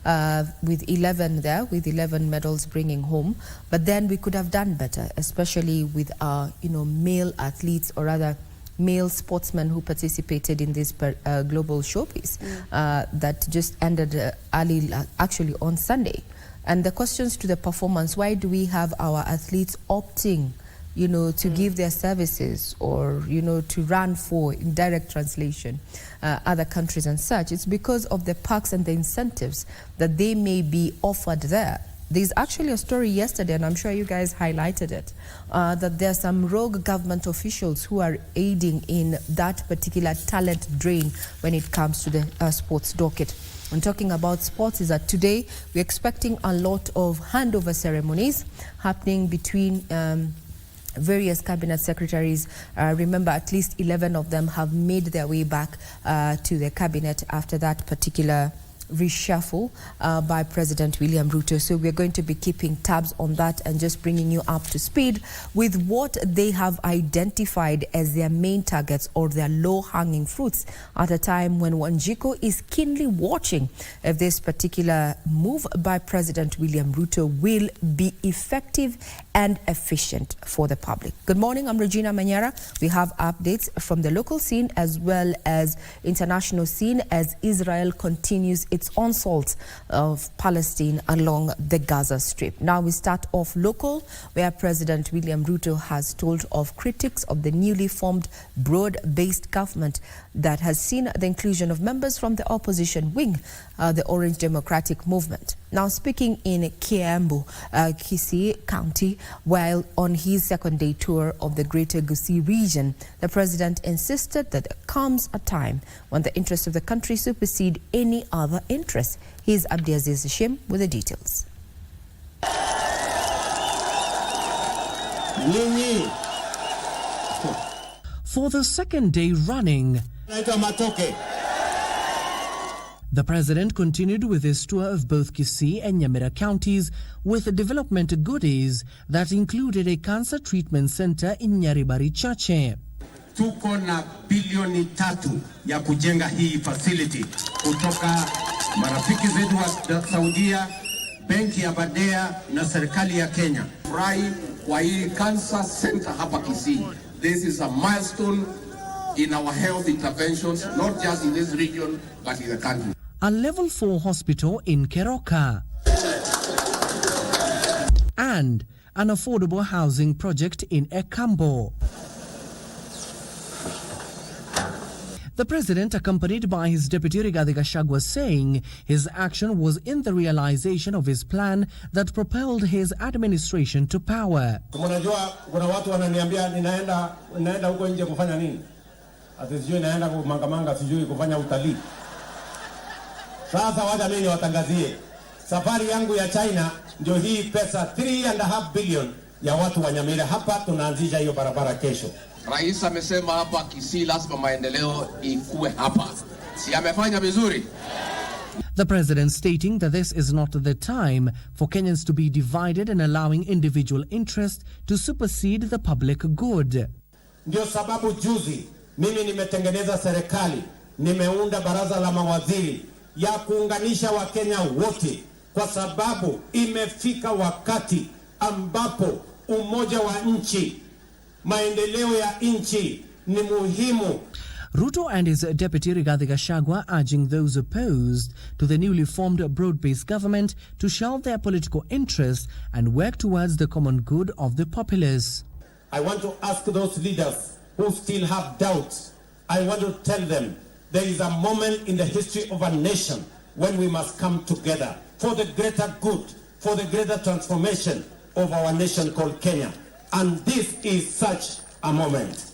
with 11 there, with 11 medals bringing home. But then we could have done better, especially with our, male athletes, or rather male sportsmen who participated in this global showpiece that just ended early, actually on Sunday. And the questions to the performance: why do we have our athletes opting to give their services, or, to run for, in direct translation, other countries and such? It's because of the perks and the incentives that they may be offered there. There's actually a story yesterday, and I'm sure you guys highlighted it, that there are some rogue government officials who are aiding in that particular talent drain when it comes to the sports docket. And talking about sports is that today we're expecting a lot of handover ceremonies happening between various cabinet secretaries. Remember, at least 11 of them have made their way back to the cabinet after that particular reshuffle by President William Ruto. So we're going to be keeping tabs on that and just bringing you up to speed with what they have identified as their main targets or their low-hanging fruits at a time when Wanjiku is keenly watching if this particular move by President William Ruto will be effective and efficient for the public. Good morning, I'm Regina Manyara. We have updates from the local scene as well as international scene as Israel continues its onslaught of Palestine along the Gaza Strip. Now we start off local, where President William Ruto has told of critics of the newly formed broad-based government that has seen the inclusion of members from the opposition wing, the Orange Democratic Movement. Now speaking in Kiambu, Kisii County, while on his second day tour of the Greater Gusii region, the president insisted that there comes a time when the interests of the country supersede any other interest. Here's Abdiaziz Hashim with the details. For the second day running, the president continued with his tour of both Kisii and Nyamira counties with development goodies that included a cancer treatment center in Nyaribari Chache. Tuko na bilioni 3 ya kujenga hii facility kutoka marafiki zetu wa Saudia, benki ya Badea na serikali ya Kenya. Furahi kwa hii cancer center hapa Kisii. This is a milestone in our health interventions, not just in this region, but in the country. A level 4 hospital in Keroka, and an affordable housing project in Ekambo. The president, accompanied by his deputy Rigathi Gachagua, saying his action was in the realization of his plan that propelled his administration to power. Unajua kuna watu wananiambia ninaenda huko nje kufanya nini? Ati sijui naenda kumangamanga, sijui kufanya utalii. Sasa wacha mimi watangazie. Safari yangu ya China ndio hii pesa 3.5 billion ya watu wa Nyamira hapa, tunaanzisha hiyo barabara kesho. Rais amesema hapa Kisii lazima maendeleo ikuwe hapa. Si amefanya vizuri? The president stating that this is not the time for Kenyans to be divided and allowing individual interest to supersede the public good. Ndio sababu juzi mimi nimetengeneza serikali, nimeunda baraza la mawaziri ya kuunganisha Wakenya wote, kwa sababu imefika wakati ambapo umoja wa nchi, maendeleo ya nchi ni muhimu. Ruto and his deputy Rigathi Gachagua urging those opposed to the newly formed broad-based government to shelve their political interests and work towards the common good of the populace. I want to ask those leaders who still have doubts, I want to tell them there is a moment in the history of a nation when we must come together for the greater good, for the greater transformation of our nation called Kenya. And this is such a moment.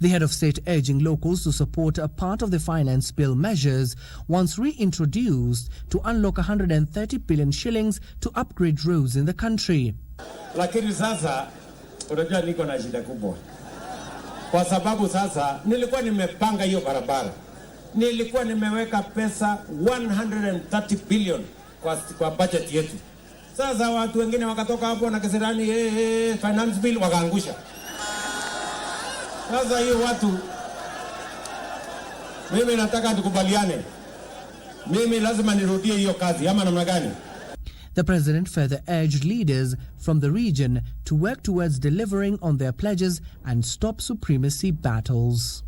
The head of state urging locals to support a part of the finance bill measures once reintroduced to unlock 130 billion shillings to upgrade roads in the country. Lakini sasa unajua niko na shida kubwa. Kwa sababu sasa nilikuwa nimepanga hiyo barabara. Nilikuwa nimeweka pesa 130 billion kwa budget yetu. Sasa watu wengine wakatoka hapo na kisirani finance bill wakaangusha. Sasa hiyo watu, mimi nataka tukubaliane. Mimi lazima nirudie hiyo kazi ama namna gani? The president further urged leaders from the region to work towards delivering on their pledges and stop supremacy battles.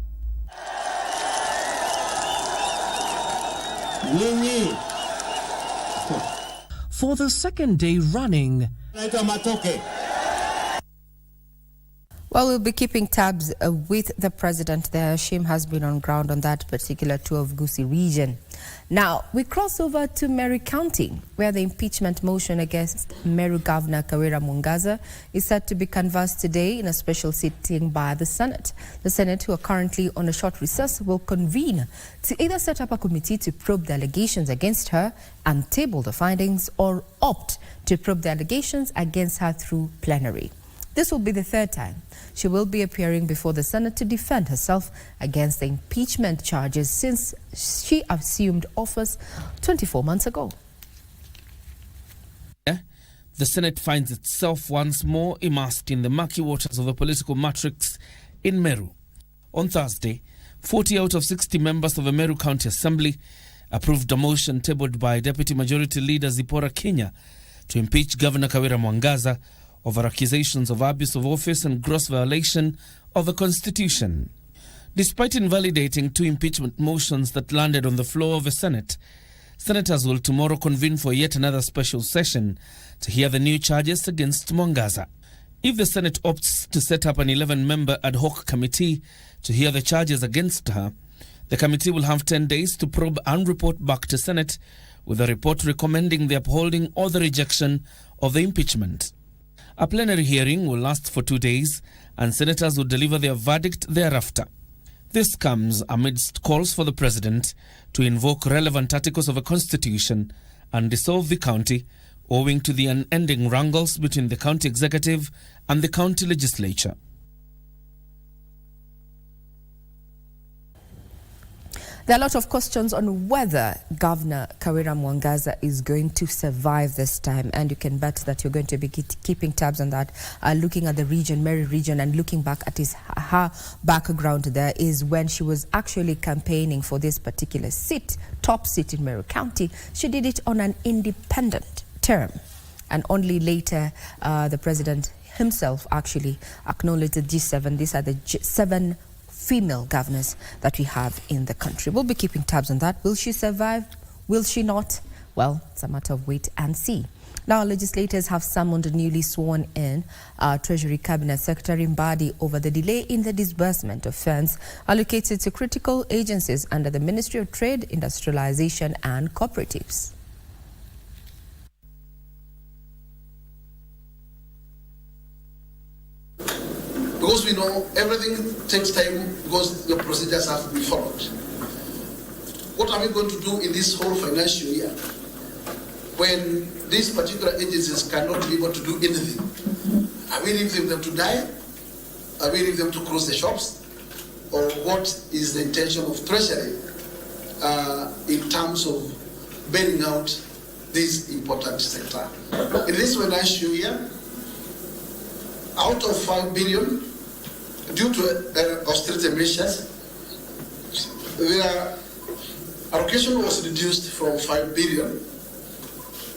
Nyinyi. For the second day running, Naitwa Matoke. Well, we'll be keeping tabs with the president there. Shim has been on ground on that particular tour of Gusii region. Now, we cross over to Meru County, where the impeachment motion against Meru Governor Kawira Mwangaza is set to be canvassed today in a special sitting by the Senate. The Senate, who are currently on a short recess, will convene to either set up a committee to probe the allegations against her and table the findings, or opt to probe the allegations against her through plenary. This will be the third time she will be appearing before the Senate to defend herself against the impeachment charges since she assumed office 24 months ago. The Senate finds itself once more immersed in the murky waters of the political matrix in Meru. On Thursday, 40 out of 60 members of the Meru County Assembly approved a motion tabled by Deputy Majority Leader Zipporah Kenya to impeach Governor Kawira Mwangaza over accusations of abuse of office and gross violation of the Constitution. Despite invalidating 2 impeachment motions that landed on the floor of the Senate, senators will tomorrow convene for yet another special session to hear the new charges against Mwangaza. If the Senate opts to set up an 11-member ad hoc committee to hear the charges against her, the committee will have 10 days to probe and report back to Senate, with a report recommending the upholding or the rejection of the impeachment. A plenary hearing will last for 2 days, and senators will deliver their verdict thereafter. This comes amidst calls for the president to invoke relevant articles of the Constitution and dissolve the county, owing to the unending wrangles between the county executive and the county legislature. There are a lot of questions on whether Governor Kawira Mwangaza is going to survive this time, and you can bet that you're going to be keeping tabs on that, looking at the region, Meru region, and looking back at her background. There is when she was actually campaigning for this particular seat, top seat in Meru County. She did it on an independent term, and only later the president himself actually acknowledged the G7. These are the 7 female governors that we have in the country. We'll be keeping tabs on that. Will she survive? Will she not? Well, it's a matter of wait and see. Now, legislators have summoned a newly sworn in Treasury Cabinet Secretary Mbadi over the delay in the disbursement of funds allocated to critical agencies under the Ministry of Trade, Industrialization and Cooperatives. Because we know everything takes time because the procedures have to be followed. What are we going to do in this whole financial year when these particular agencies cannot be able to do anything? Are we leaving them to die? Are we leaving them to close the shops? Or what is the intention of Treasury in terms of bailing out this important sector? In this financial year, out of 5 billion, due to austerity measures, their allocation was reduced from 5 billion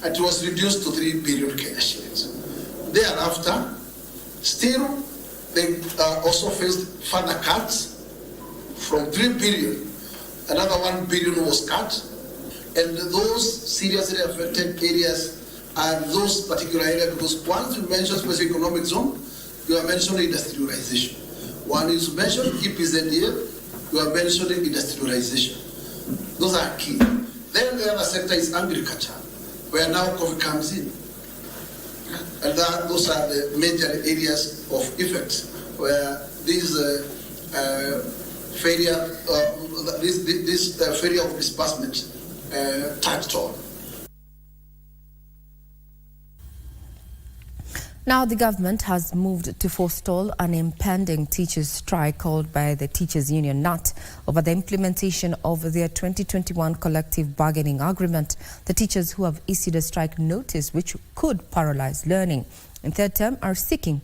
and it was reduced to 3 billion Kenya shillings. Thereafter, still they also faced further cuts from 3 billion. Another 1 billion was cut, and those seriously affected areas are those particular areas, because once you mention special economic zone, you are mentioning industrialization. One is mentioned EPZDA, you are mentioning industrialization. Those are key. Then the other sector is agriculture, where now coffee comes in. And those are the major areas of effect where this failure of disbursement touched on. Now, the government has moved to forestall an impending teachers' strike called by the Teachers Union NAT over the implementation of their 2021 collective bargaining agreement. The teachers who have issued a strike notice which could paralyze learning in third term are seeking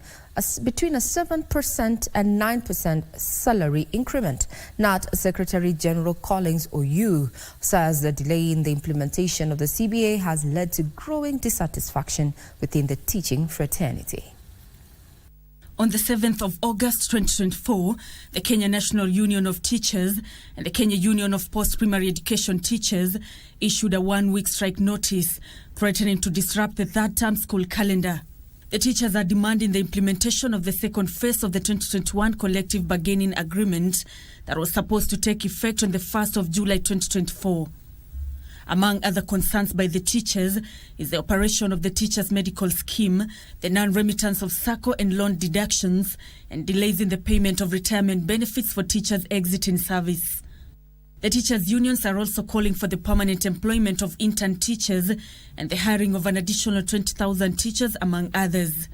between a 7% and 9% salary increment. NAT Secretary General Collins Oyu says the delay in the implementation of the CBA has led to growing dissatisfaction within the teaching fraternity. On the 7th of August 2024, the Kenya National Union of Teachers and the Kenya Union of Post-Primary Education Teachers issued a one-week strike notice threatening to disrupt the third-term school calendar. The teachers are demanding the implementation of the second phase of the 2021 collective bargaining agreement that was supposed to take effect on the 1st of July 2024. Among other concerns by the teachers is the operation of the teachers' medical scheme, the non-remittance of SACCO and loan deductions, and delays in the payment of retirement benefits for teachers exiting service. The teachers' unions are also calling for the permanent employment of intern teachers and the hiring of an additional 20,000 teachers, among others.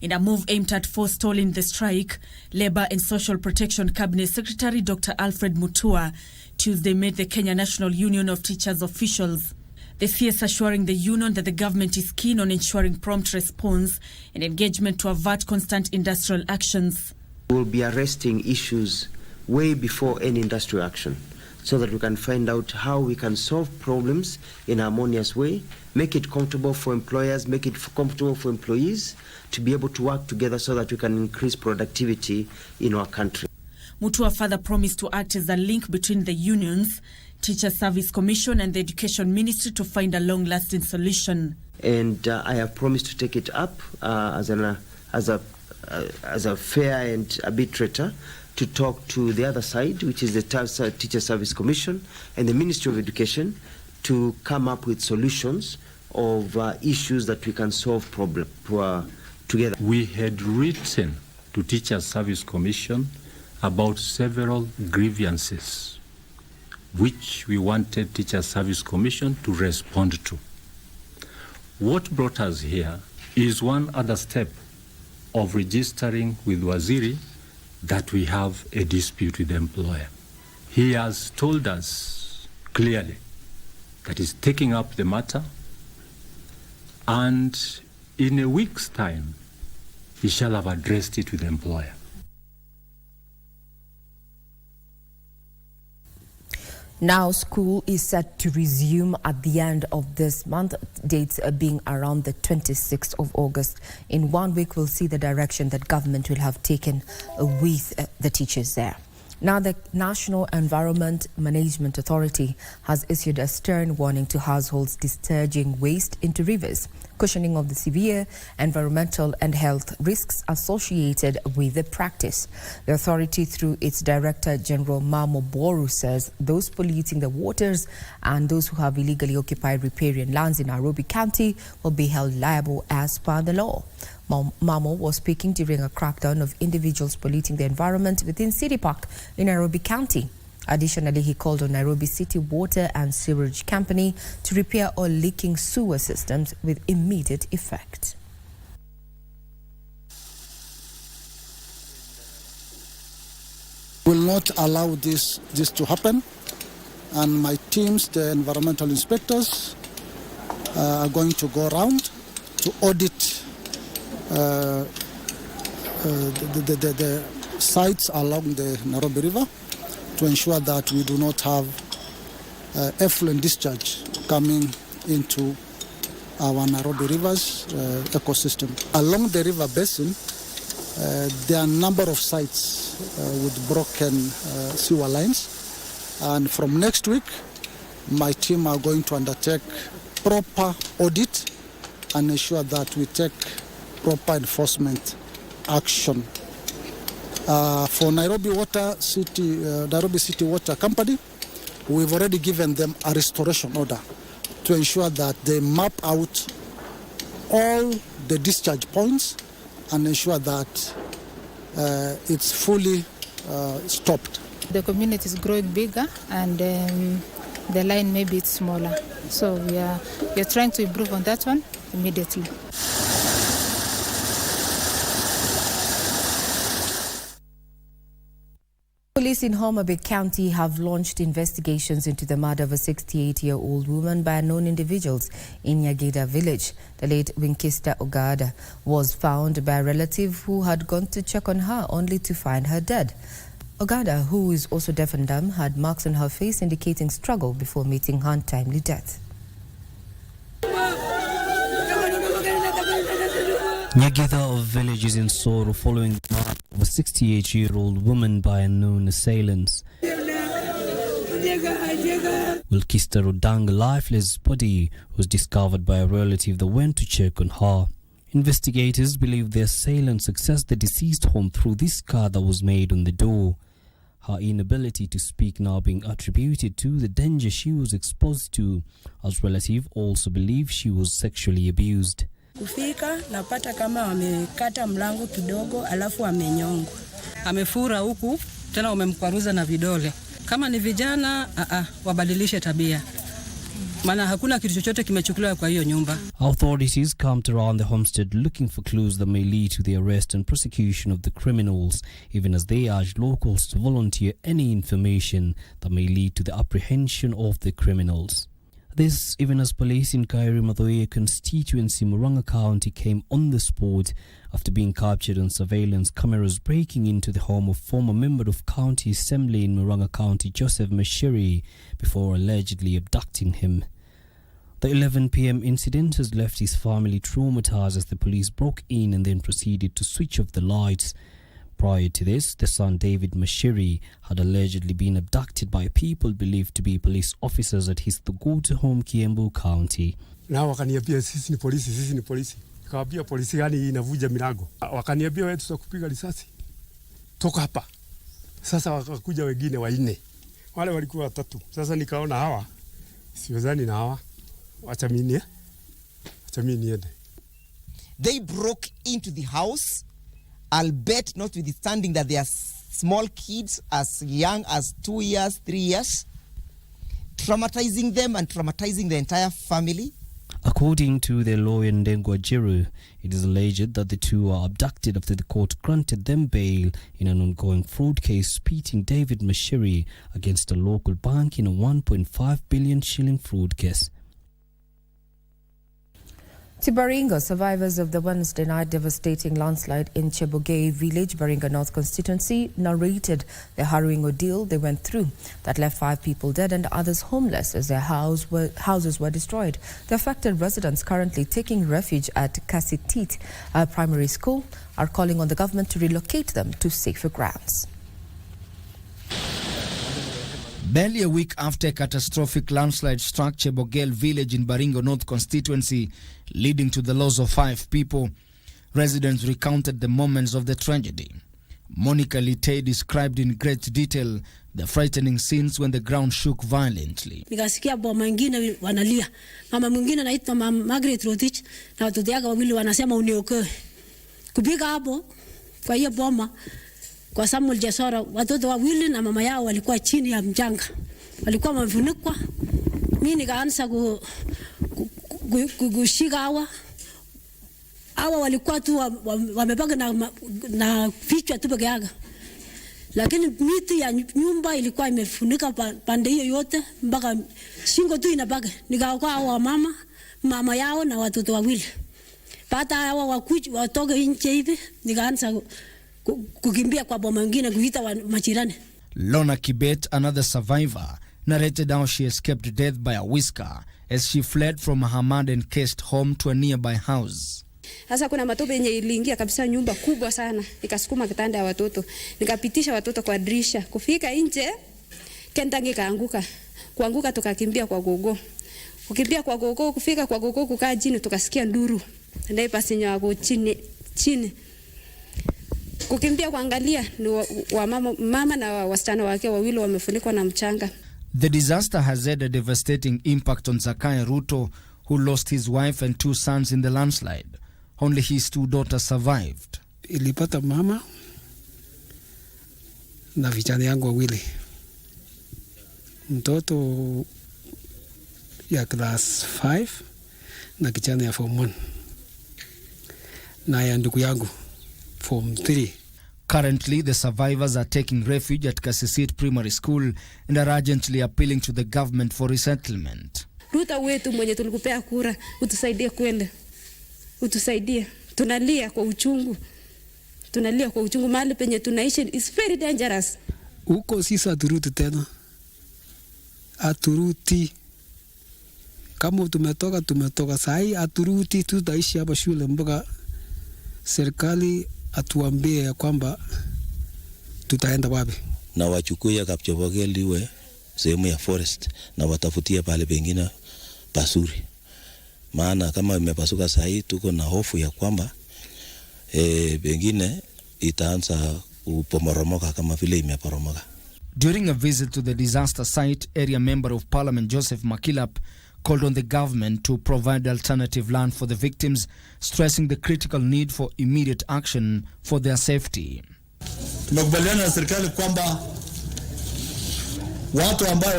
In a move aimed at forestalling the strike, Labour and Social Protection Cabinet Secretary Dr. Alfred Mutua Tuesday met the Kenya National Union of Teachers officials. The CS assuring the union that the government is keen on ensuring prompt response and engagement to avert constant industrial actions. We will be arresting issues way before any industrial action so that we can find out how we can solve problems in a harmonious way, make it comfortable for employers, make it comfortable for employees to be able to work together so that we can increase productivity in our country. Mutua further promised to act as a link between the unions, Teacher Service Commission and the Education Ministry to find a long-lasting solution. And I have promised to take it up as a fair and arbitrator to talk to the other side, which is the Teacher Service Commission and the Ministry of Education, to come up with solutions of issues that we can solve together. We had written to Teacher Service Commission about several grievances which we wanted Teacher Service Commission to respond to. What brought us here is one other step of registering with Waziri that we have a dispute with the employer. He has told us clearly that he's taking up the matter, and in a week's time he shall have addressed it with the employer. Now, school is set to resume at the end of this month, dates being around the 26th of August. In 1 week, we'll see the direction that government will have taken with the teachers there. Now, the National Environment Management Authority has issued a stern warning to households discharging waste into rivers, cushioning of the severe environmental and health risks associated with the practice. The authority, through its Director General Mamo Boru, says those polluting the waters and those who have illegally occupied riparian lands in Nairobi County will be held liable as per the law. Mamo was speaking during a crackdown of individuals polluting the environment within City Park in Nairobi County. Additionally, he called on Nairobi City Water and Sewerage Company to repair all leaking sewer systems with immediate effect. Will not allow this to happen, and my teams, the environmental inspectors, are going to go around to audit the sites along the Nairobi River to ensure that we do not have effluent discharge coming into our Nairobi River's ecosystem. Along the river basin, there are a number of sites with broken sewer lines, and from next week, my team are going to undertake proper audit and ensure that we take proper enforcement action. For Nairobi City Water Company, we've already given them a restoration order to ensure that they map out all the discharge points and ensure that it's fully stopped. The community is growing bigger, and the line maybe it's smaller. So we are trying to improve on that one immediately. Police in Homa Bay County have launched investigations into the murder of a 68-year-old woman by unknown individuals in Nyagida village. The late Winkista Ogada was found by a relative who had gone to check on her only to find her dead. Ogada, who is also deaf and dumb, had marks on her face indicating struggle before meeting her untimely death. Nyagida village is in sorrow following the murder of a 68-year-old woman by unknown assailants. Wilkista Rodang's lifeless body was discovered by a relative that went to check on her. Investigators believe the assailants accessed the deceased home through this scar that was made on the door. Her inability to speak now being attributed to the danger she was exposed to, as relatives also believe she was sexually abused. Kufika napata kama wamekata mlango kidogo alafu wamenyongwa. Amefura huku tena wamemkwaruza na vidole. Kama ni vijana wabadilishe tabia. Maana hakuna kitu chochote kimechukuliwa kwa hiyo nyumba. Authorities camped around the homestead looking for clues that may lead to the arrest and prosecution of the criminals, even as they urge locals to volunteer any information that may lead to the apprehension of the criminals. This even as police in Kairi Mathioya constituency, Murang'a County, came on the spot after being captured on surveillance cameras breaking into the home of former member of County Assembly in Murang'a County, Joseph Mashiri, before allegedly abducting him. The 11 p.m. incident has left his family traumatized as the police broke in and then proceeded to switch off the lights. Prior to this, the son David Mashiri had allegedly been abducted by people believed to be police officers at his Thugoto home, Kiambu County. Na wakaniambia sisi ni polisi. Nikawaambia polisi gani inavuja milango. Wakaniambia wewe tutakupiga risasi. Toka hapa. Sasa wakakuja wengine wanne. Wale walikuwa 3. Sasa nikaona hawa siwezani na hawa. Acha mimi niende. They broke into the house, albeit notwithstanding that they are small kids as young as 2 years, 3 years, traumatizing them and traumatizing the entire family. According to their lawyer Ndengwa Jiru, it is alleged that the two were abducted after the court granted them bail in an ongoing fraud case pitting David Mashiri against a local bank in a 1.5 billion shilling fraud case. To Baringo, survivors of the Wednesday night devastating landslide in Chebogei village, Baringo North constituency, narrated the harrowing ordeal they went through that left 5 people dead and others homeless as their houses were destroyed. The affected residents, currently taking refuge at Kasitit Primary School, are calling on the government to relocate them to safer grounds. Barely a week after a catastrophic landslide struck Chebogel village in Baringo North constituency, leading to the loss of 5 people, residents recounted the moments of the tragedy. Monica Lite described in great detail the frightening scenes when the ground shook violently. Nikasikia boma ingine wanalia. Mama mwingine anaitwa Mama Margaret Rotich na watoto yake wawili wanasema uniokoe. Kupiga hapo kwa hiyo boma kwa Samuel Jesora, watoto wawili na mama yao walikuwa chini ya mchanga. Walikuwa wamefunikwa. Mimi nikaanza kushika hawa walikuwa tu wamepaka na vichwa tu peke yake. Lakini miti ya nyumba ilikuwa imefunika pande hiyo yote mpaka shingo tu inabaka. Nikaokoa hawa mama yao na watoto wawili. Pata hawa wakuja watoke nje hivi, nikaanza kukimbia kwa boma nyingine kuita majirani. Lona Kibet, another survivor, narrated how she escaped death by a whisker as she fled from her mud-encased home to a nearby house. Sasa kuna matope yenye iliingia kabisa nyumba kubwa sana. Nikasukuma kitanda ya watoto. Nikapitisha watoto kwa dirisha. Kufika nje, kentangi kaanguka. Kuanguka tukakimbia kwa gogo. Kukimbia kwa gogo, kufika kwa gogo kukaa chini tukasikia nduru. Ndiye pasinya wako chini. Kukimbia kuangalia ni mama na wasichana wake wawili wamefunikwa na mchanga. The disaster has had a devastating impact on Zakai Ruto, who lost his wife and 2 sons in the landslide. Only his 2 daughters survived. Ilipata mama na vijana yangu wawili. Mtoto ya class 5 na kijana ya form 1. Na ya ndugu yangu form 3. Currently, the survivors are taking refuge at Kasisit Primary School and are urgently appealing to the government for resettlement. Ruto wetu mwenye tulikupea kura, utusaidie kwenda. Utusaidie. Tunalia kwa uchungu. Tunalia kwa uchungu, mahali penye tunaishi is very dangerous. Huko sisi aturuti tena. Aturuti. Kama tumetoka sahi aturuti, tutaishi hapa shule mpaka serikali atuambie ya kwamba tutaenda wapi. Na wachukue Kapchebogel iwe sehemu ya forest na watafutie pale pengine pasuri. Maana kama imepasuka sahi tuko na hofu ya kwamba pengine itaanza kupomoromoka kama vile imeporomoka. During a visit to the disaster site, Area Member of Parliament Joseph Makilap called on the government to provide alternative land for the victims, stressing the critical need for immediate action for their safety. Tumekubaliana na serikali kwamba watu ambao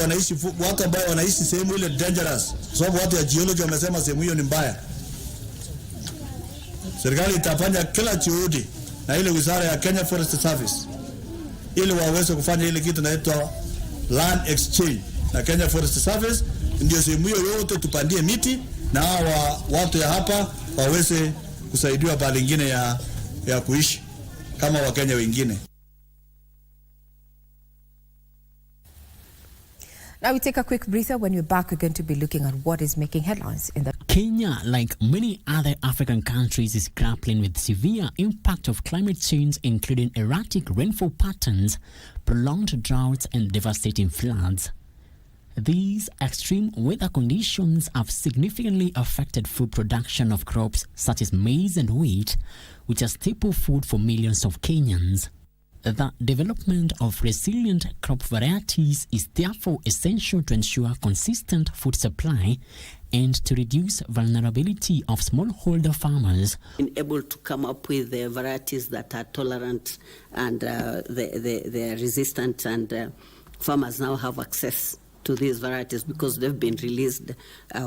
wanaishi sehemu ile dangerous, sababu watu ya geology wamesema sehemu hiyo ni mbaya. Serikali itafanya kila juhudi na ile wizara ya Kenya Forest Service ili waweze kufanya ile kitu inaitwa land exchange na Kenya Forest Service, ndio sehemu hiyo yote tupandie miti na hawa watu ya hapa waweze kusaidiwa pale nyingine ya kuishi kama Wakenya wengine. Now we take a quick breather. When we're back, we're going to be looking at what is making headlines in the... Kenya, like many other African countries, is grappling with severe impact of climate change, including erratic rainfall patterns, prolonged droughts, and devastating floods. These extreme weather conditions have significantly affected food production of crops such as maize and wheat, which are staple food for millions of Kenyans. The development of resilient crop varieties is therefore essential to ensure consistent food supply and to reduce vulnerability of smallholder farmers. Been able to come up with varieties that are tolerant and they're resistant, and farmers now have access to these varieties because they've been released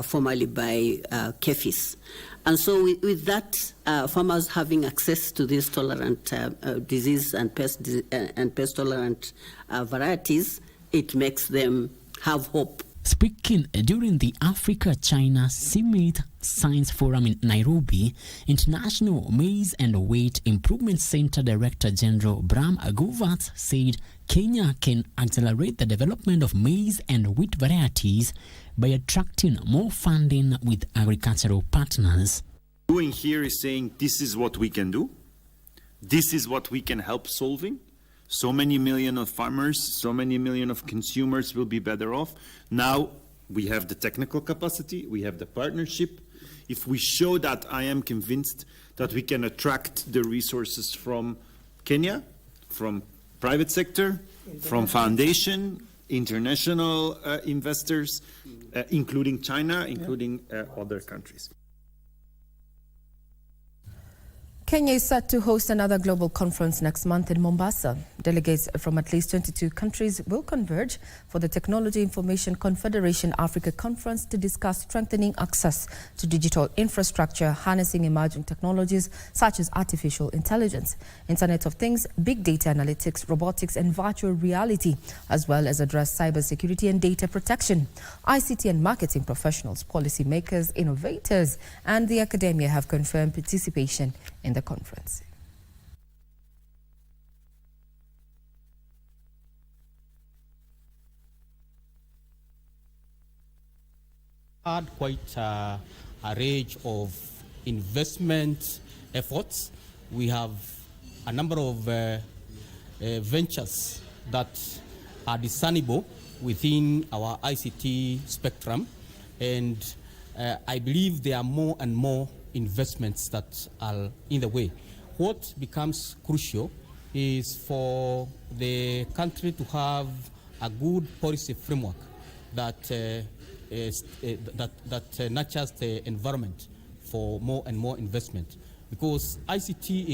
formally by KEFIS. And so with that, farmers having access to these tolerant disease and pest tolerant varieties, it makes them have hope. Speaking during the Africa-China Summit Science Forum in Nairobi, International Maize and Wheat Improvement Center Director General Bram Aguvat said Kenya can accelerate the development of maize and wheat varieties by attracting more funding with agricultural partners. Doing here is saying this is what we can do. This is what we can help solving. So many million of farmers, so many million of consumers will be better off. Now we have the technical capacity, we have the partnership. If we show that, I am convinced that we can attract the resources from Kenya, from private sector, from foundation, international investors, including China, including other countries. Kenya is set to host another global conference next month in Mombasa. Delegates from at least 22 countries will converge for the Technology Information Confederation Africa Conference to discuss strengthening access to digital infrastructure, harnessing emerging technologies such as artificial intelligence, Internet of Things, big data analytics, robotics, and virtual reality, as well as address cybersecurity and data protection. ICT and marketing professionals, policymakers, innovators, and the academia have confirmed participation in the conference. Had quite a range of investment efforts. We have a number of ventures that are discernible within our ICT spectrum, and I believe there are more and more investments that are in the way. What becomes crucial is for the country to have a good policy framework that nurtures the environment for more and more investment, because ICT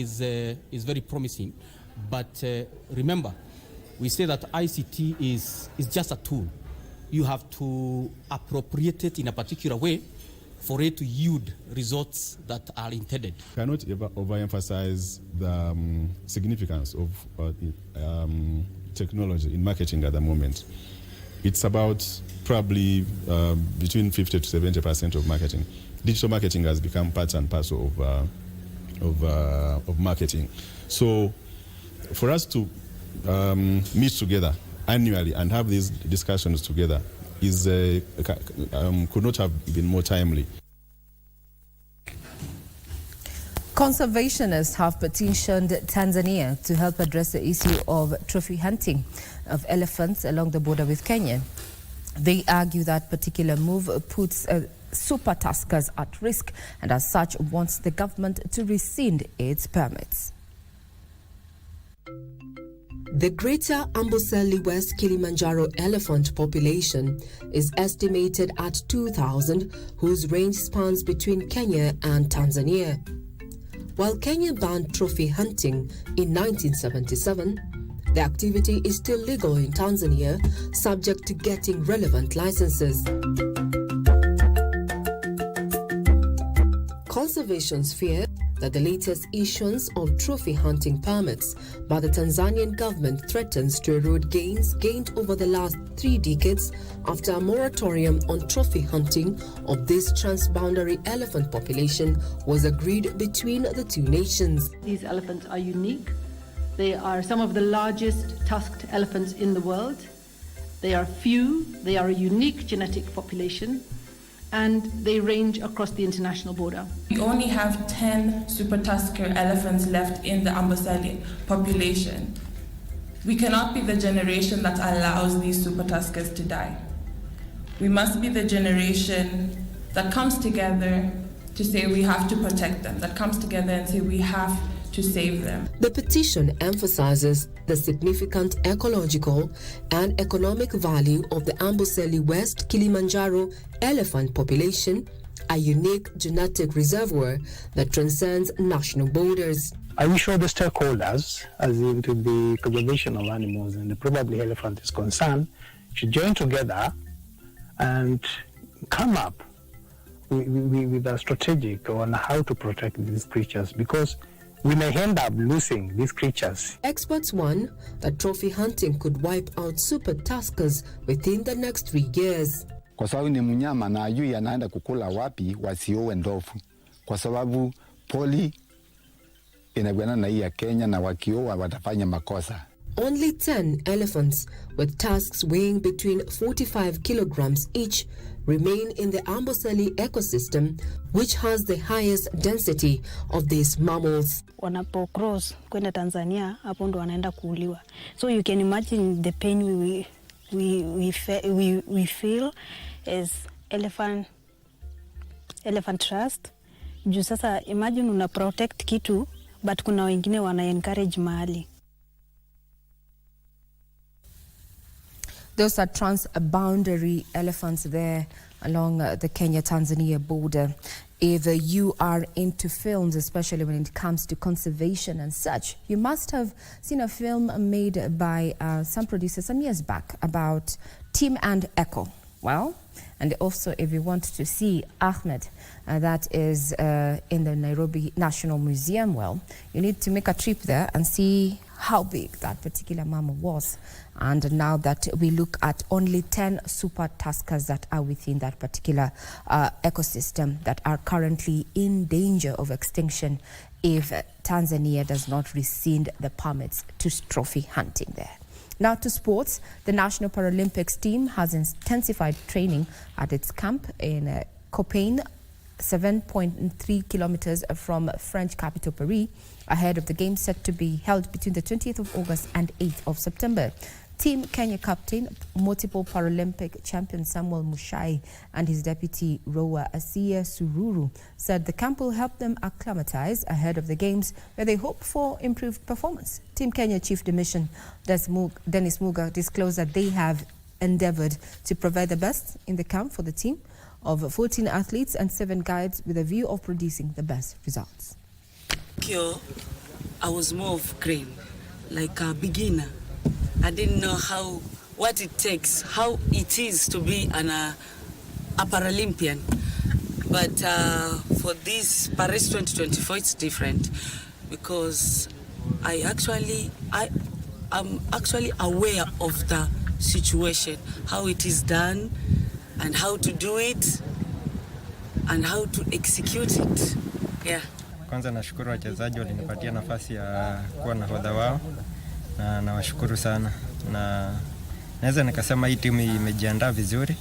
is very promising, but remember, we say that ICT is just a tool. You have to appropriate it in a particular way for it to yield results that are intended. Cannot overemphasize the significance of technology in marketing at the moment. It's about probably between 50 to 70% of marketing. Digital marketing has become part and parcel of marketing. So for us to meet together annually and have these discussions together is could not have been more timely. Conservationists have petitioned Tanzania to help address the issue of trophy hunting of elephants along the border with Kenya. They argue that particular move puts super tuskers at risk and as such wants the government to rescind its permits. The greater Amboseli West Kilimanjaro elephant population is estimated at 2,000, whose range spans between Kenya and Tanzania. While Kenya banned trophy hunting in 1977, the activity is still legal in Tanzania, subject to getting relevant licenses. Conservationists fear that the latest issuance of trophy hunting permits by the Tanzanian government threatens to erode gains gained over the last 3 decades after a moratorium on trophy hunting of this transboundary elephant population was agreed between the two nations. These elephants are unique. They are some of the largest tusked elephants in the world. They are few, they are a unique genetic population, and they range across the international border. We only have 10 super tusker elephants left in the Amboseli population. We cannot be the generation that allows these super tuskers to die. We must be the generation that comes together to say we have to protect them, that comes together and say we have to save them. The petition emphasizes the significant ecological and economic value of the Amboseli West Kilimanjaro elephant population, a unique genetic reservoir that transcends national borders. I wish all the stakeholders, as into the conservation of animals and probably elephant is concerned, should join together and come up with a strategic on how to protect these creatures, because we may end up losing these creatures. Experts warn that trophy hunting could wipe out super tuskers within the next 3 years. Kwa sababu ni mnyama na ajui anaenda kukula wapi, wasiowe ndovu. Kwa sababu poli inagwana na hii ya Kenya na wakioa watafanya makosa. Only 10 elephants with tusks weighing between 45 kilograms each remain in the Amboseli ecosystem, which has the highest density of these mammals. Wanapo cross kwenda Tanzania, hapo ndo wanaenda kuuliwa. So you can imagine the pain we feel as elephant trust. Juu sasa imagine una protect kitu, but kuna wengine wana encourage mahali. Those are transboundary elephants there along the Kenya-Tanzania border. If you are into films, especially when it comes to conservation and such, you must have seen a film made by some producers some years back about Tim and Echo. Well, and also if you want to see Ahmed, that is in the Nairobi National Museum, well, you need to make a trip there and see how big that particular mammal was. And now that we look at only 10 super tuskers that are within that particular ecosystem that are currently in danger of extinction if Tanzania does not rescind the permits to trophy hunting there. Now to sports, the National Paralympics team has intensified training at its camp in Copain, 7.3 kilometers from French capital Paris, ahead of the games set to be held between the 20th of August and 8th of September. Team Kenya captain, multiple Paralympic champion Samuel Mushai and his deputy rower Asiya Sururu said the camp will help them acclimatize ahead of the games, where they hope for improved performance. Team Kenya Chief Demission Dennis Muga disclosed that they have endeavored to provide the best in the camp for the team of 14 athletes and 7 guides with a view of producing the best results. I was more of green, like a beginner. I didn't know what it takes, how it is to be a Paralympian. But for this Paris 2024, it's different because I'm actually aware of the situation, how it is done, and how to do it, and how to execute it. Yeah. Kwanza nashukuru wachezaji walinipatia nafasi ya kuwa nahodha wao na nawashukuru sana, na naweza nikasema hii timu imejiandaa vizuri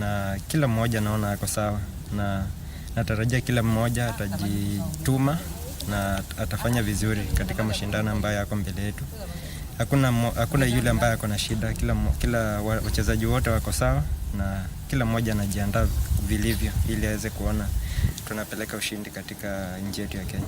na kila mmoja naona ako sawa, na natarajia kila mmoja atajituma na atafanya vizuri katika mashindano ambayo yako mbele yetu. Hakuna yule ambaye ako na shida, kila wachezaji wote wako sawa na kila mmoja anajiandaa vilivyo ili aweze kuona tunapeleka ushindi katika nchi yetu ya Kenya.